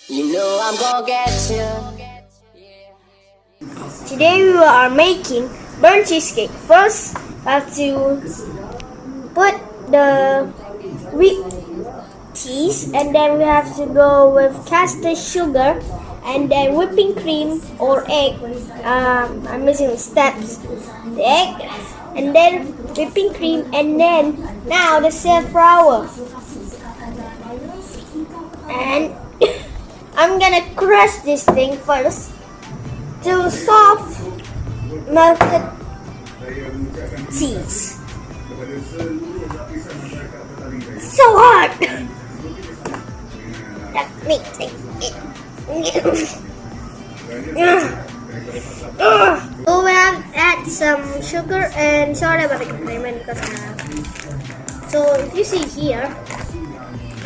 You know I'm gonna get you. Today we are making burnt cheesecake. First, I have to put the whipped cheese, and then we have to go with caster sugar, and then whipping cream or egg. I'm missing the steps. The egg, and then whipping cream, and then now the safflower. And I'm gonna crush this thing first to soft melted cheese. So hard. Let me take it. So we have add some sugar and sorry about the compliment because so if you see here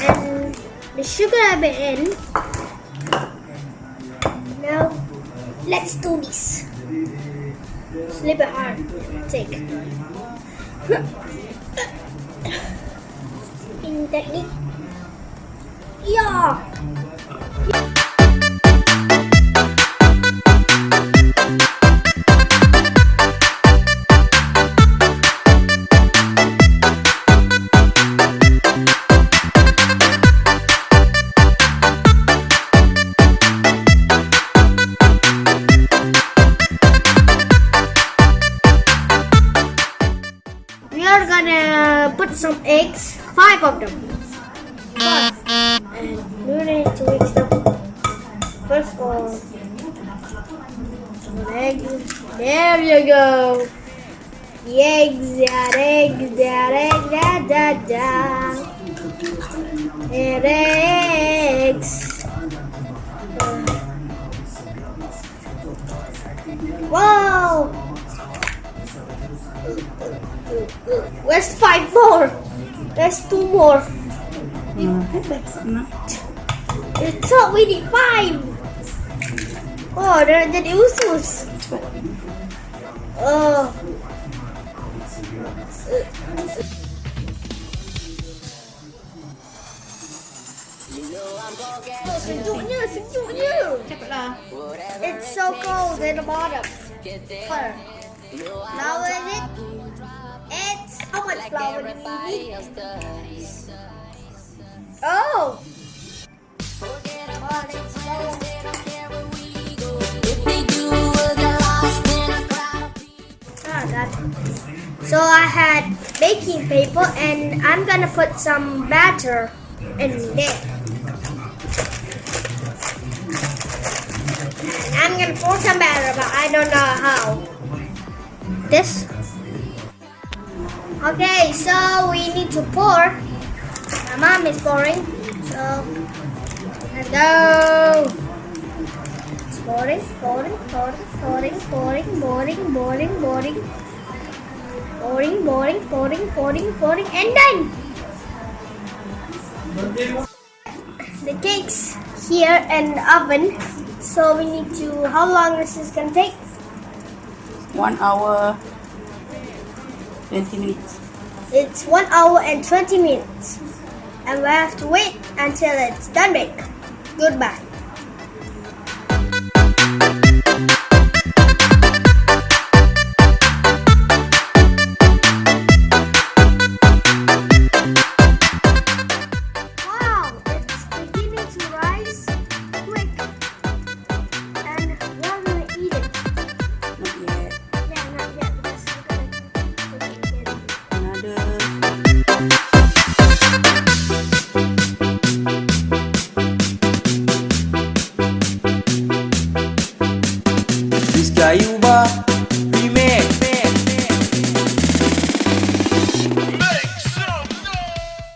and the sugar have been in. Now let's do this. It's a little bit hard. Take. In technique. Yeah. We are gonna put some eggs, 5 of them. 5. And we need to mix them. First of all, an egg. There you go. The eggs, that egg, da da da. And eggs. Wow! Where's 5 more? There's 2 more. It's so we need 5. Oh, they're jadi usus. Oh. Sejuknya. It's so cold in the bottom. Now is it? It's how much flour do we need? Oh! Got it. So I had baking paper and I'm gonna put some batter in there. And I'm gonna pour some batter, but I don't know how. This. Okay, so we need to pour. My mom is pouring. So let's go. It's pouring, and then the cake's here in the oven. So we need to. How long this is gonna take? 1 hour 20 minutes. It's 1 hour and 20 minutes. And we have to wait until it's done bake. Goodbye. Wow, it's beginning to rise quick. And we're gonna eat it. Not yet. Yeah, not yet because we're gonna cook it. Another. Rizkayu ba